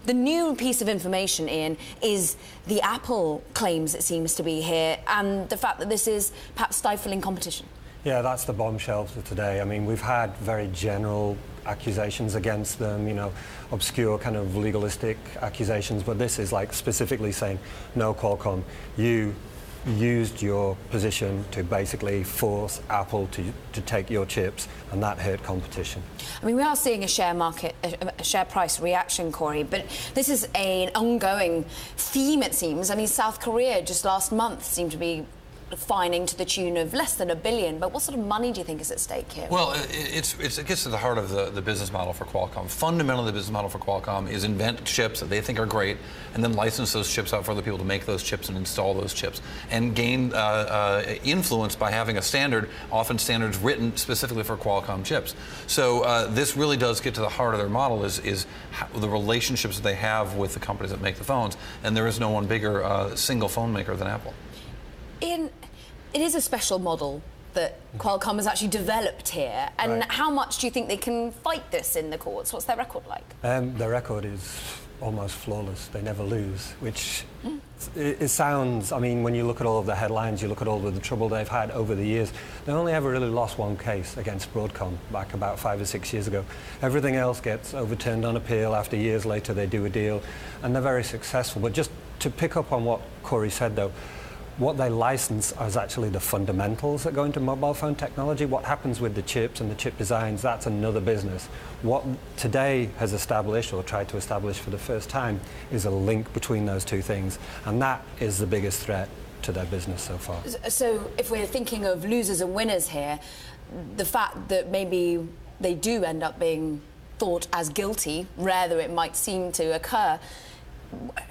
The new piece of information, Ian, is the Apple claims, it seems to be here, and the fact that this is perhaps stifling competition. Yeah, that's the bombshell for today. I mean, we've had very general accusations against them, you know, obscure kind of legalistic accusations, but this is like specifically saying, no, Qualcomm, you used your position to basically force Apple to take your chips, and that hurt competition. I mean, we are seeing a share market, a share price reaction, Corey, but this is an ongoing theme, it seems. I mean, South Korea just last month seemed to be fining to the tune of less than $1 billion, but what sort of money do you think is at stake here? Well, it gets to the heart of the business model for Qualcomm. Fundamentally, the business model for Qualcomm is invent chips that they think are great, and then license those chips out for other people to make those chips and install those chips, and gain influence by having a standard, often standards written specifically for Qualcomm chips. So this really does get to the heart of their model, is the relationships that they have with the companies that make the phones, and there is no one bigger single phone maker than Apple. Ian, it is a special model that Qualcomm has actually developed here, and Right. how much do you think they can fight this in the courts? What's their record like? Their record is almost flawless. They never lose, which it sounds, I mean, when you look at all of the headlines, you look at all of the trouble they've had over the years, they only ever really lost one case against Broadcom back about 5 or 6 years ago. Everything else gets overturned on appeal. After years later, they do a deal, and they're very successful. But just to pick up on what Corey said, though, what they license is actually the fundamentals that go into mobile phone technology. What happens with the chips and the chip designs, that's another business. What today has established, or tried to establish for the first time, is a link between those two things. And that is the biggest threat to their business so far. So if we're thinking of losers and winners here, the fact that maybe they do end up being thought as guilty, rather it might seem to occur,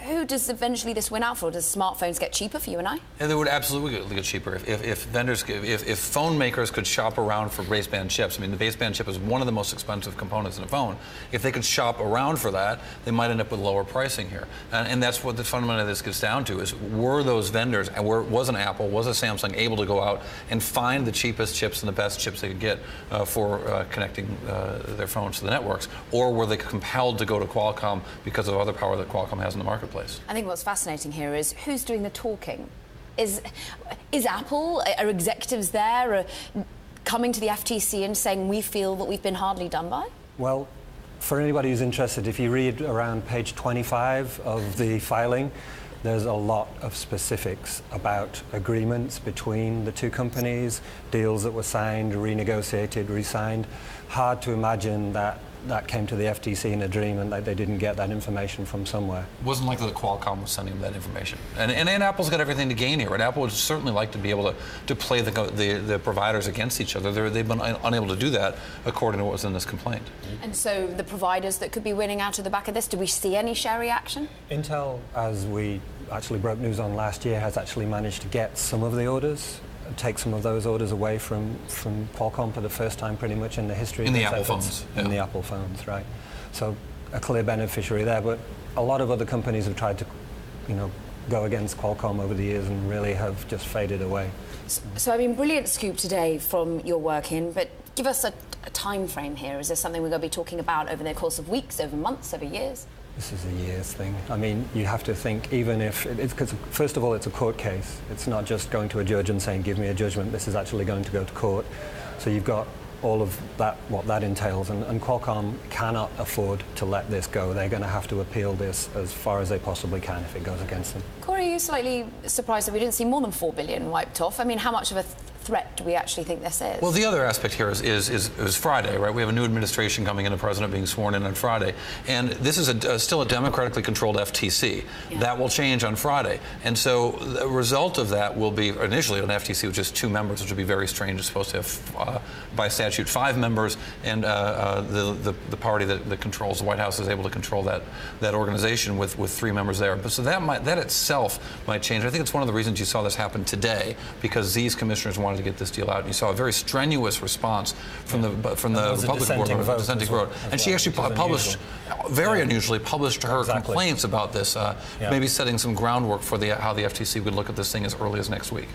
who does eventually this win out for? Does smartphones get cheaper for you and I? And they would absolutely get cheaper if vendors, if phone makers could shop around for baseband chips. I mean, the baseband chip is one of the most expensive components in a phone. If they could shop around for that, they might end up with lower pricing here. And that's what the fundamental of this gets down to: is were those vendors, and was an Apple, was a Samsung able to go out and find the cheapest chips and the best chips they could get for connecting their phones to the networks, or were they compelled to go to Qualcomm because of other power that Qualcomm has in the marketplace? I think what's fascinating here is who's doing the talking. Is Apple, are executives there coming to the FTC and saying we feel that we've been hardly done by? Well, for anybody who's interested, if you read around page 25 of the filing, there's a lot of specifics about agreements between the two companies, deals that were signed, renegotiated, re-signed. Hard to imagine that came to the FTC in a dream and that they didn't get that information from somewhere. It wasn't likely that Qualcomm was sending them that information. And Apple's got everything to gain here. And Apple would certainly like to be able to play the providers against each other. They've been unable to do that, according to what was in this complaint. And so the providers that could be winning out of the back of this, do we see any share reaction? Intel, as we actually broke news on last year, has actually managed to get some of the orders, take some of those orders away from Qualcomm for the first time pretty much in the history in of the its Apple efforts. phones. In the Apple phones, right. So a clear beneficiary there, but a lot of other companies have tried to, go against Qualcomm over the years and really have just faded away. So I mean, brilliant scoop today from your work, in, but give us a time frame here. Is this something we're going to be talking about over the course of weeks, over months, over years? This is a years thing. I mean, you have to think, even if it's, because first of all, it's a court case. It's not just going to a judge and saying, give me a judgment. This is actually going to go to court. So you've got all of that, what that entails, and Qualcomm cannot afford to let this go. They're going to have to appeal this as far as they possibly can if it goes against them. Corey, are you slightly surprised that we didn't see more than $4 billion wiped off? I mean, how much of a threat do we actually think this is? Well, the other aspect here is Friday, right? We have a new administration coming in, a president being sworn in on Friday, and this is still a democratically controlled FTC. Yeah. That will change on Friday, and so the result of that will be initially an FTC with just 2 members, which would be very strange. It's supposed to have, by statute, 5 members, and the party that controls the White House is able to control that organization with 3 members there. But so that itself might change. I think it's one of the reasons you saw this happen today, because these commissioners wanted to get this deal out. And you saw a very strenuous response from the Republican board, dissenting vote. And she actually published, very unusually, published her complaints about this, maybe setting some groundwork for how the FTC would look at this thing as early as next week.